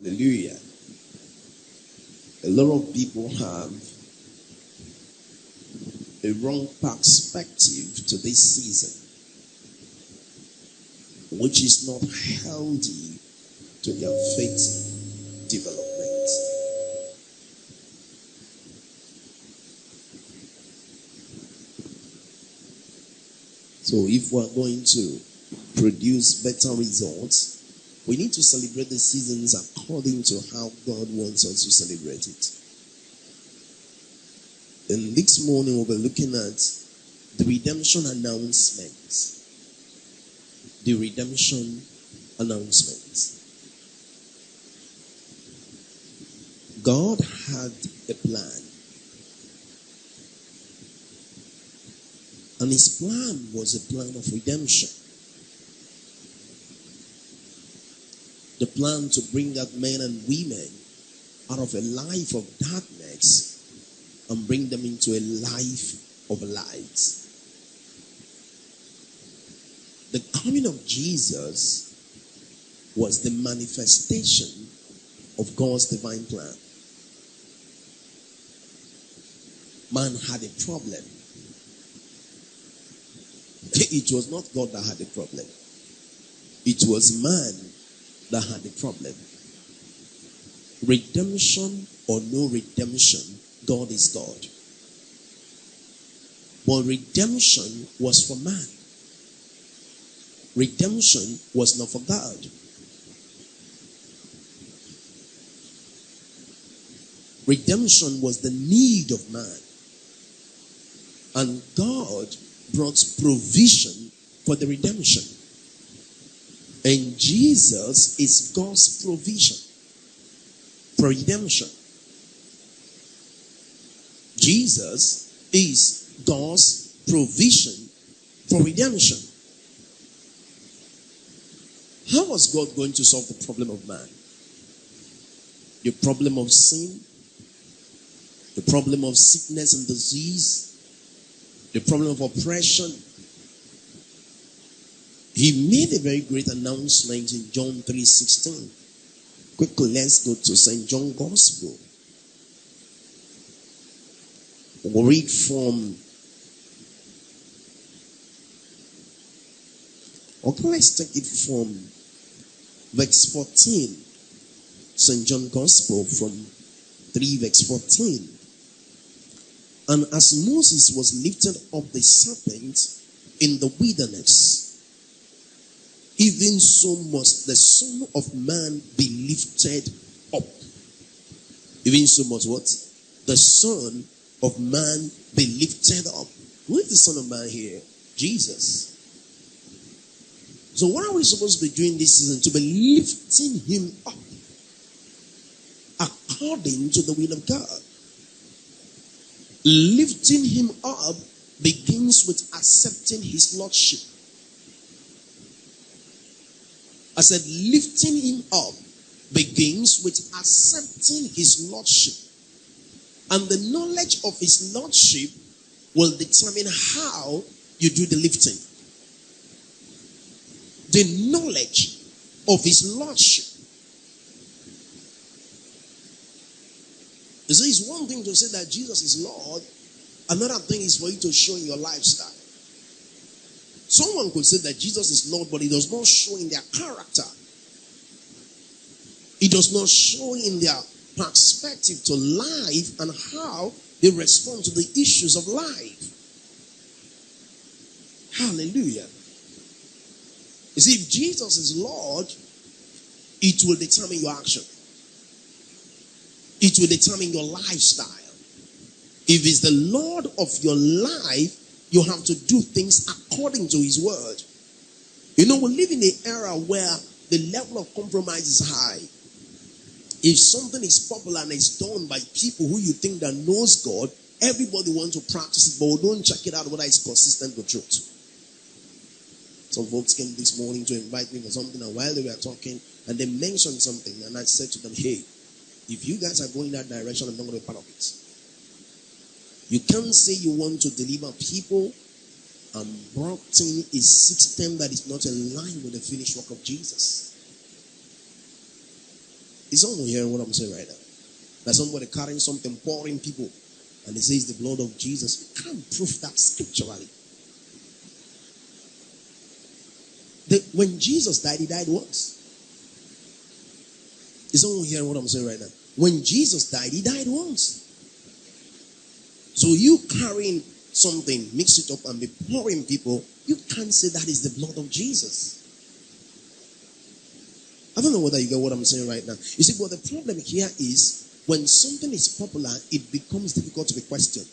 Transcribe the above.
Hallelujah. A lot of people have a wrong perspective to this season, which is not healthy to their faith development. So if we're going to produce better results, we need to celebrate the seasons according to how God wants us to celebrate it. And this morning we'll be looking at the redemption announcements. The redemption announcements. God had a plan. And his plan was a plan of redemption. The plan to bring out men and women out of a life of darkness and bring them into a life of light. The coming of Jesus was the manifestation of God's divine plan. Man had a problem. It was not God that had a problem. It was man that had a problem. Redemption or no redemption, God is God. But redemption was for man. Redemption was not for God. Redemption was the need of man. And God brought provision for the redemption. And Jesus is God's provision for redemption. Jesus is God's provision for redemption. How was God going to solve the problem of man? The problem of sin, the problem of sickness and disease, the problem of oppression. He made a very great announcement in John 3:16. Quickly, let's go to St. John Gospel. We'll read from, okay, let's take it from verse 14. St. John Gospel from 3 verse 14. And as Moses was lifted up the serpent in the wilderness, even so must the Son of Man be lifted up. Even so must what? The Son of Man be lifted up. Who is the Son of Man here? Jesus. So what are we supposed to be doing this season? To be lifting him up according to the will of God. Lifting him up begins with accepting his lordship. I said lifting him up begins with accepting his lordship. And the knowledge of his lordship will determine how you do the lifting. The knowledge of his lordship. You see, it's one thing to say that Jesus is Lord. Another thing is for you to show in your lifestyle. Someone could say that Jesus is Lord, but it does not show in their character. It does not show in their perspective to life and how they respond to the issues of life. Hallelujah. You see, if Jesus is Lord, it will determine your action. It will determine your lifestyle. If he's the Lord of your life, you have to do things according to his word. You know, we live in an era where the level of compromise is high. If something is popular and it's done by people who you think that knows God, everybody wants to practice it, but we don't check it out whether it's consistent with truth. Some folks came this morning to invite me for something, and while they were talking, and they mentioned something, and I said to them, hey, if you guys are going that direction, I'm not going to be part of it. You can't say you want to deliver people and broaden a system that is not in line with the finished work of Jesus. Is someone hearing what I'm saying right now? That somebody carrying something, pouring people, and they say it's the blood of Jesus. You can't prove that scripturally. When Jesus died, he died once. Is someone hearing what I'm saying right now? When Jesus died, he died once. So you carrying something, mix it up and be pouring people, you can't say that is the blood of Jesus. I don't know whether you get what I'm saying right now. You see, but the problem here is when something is popular, it becomes difficult to be questioned.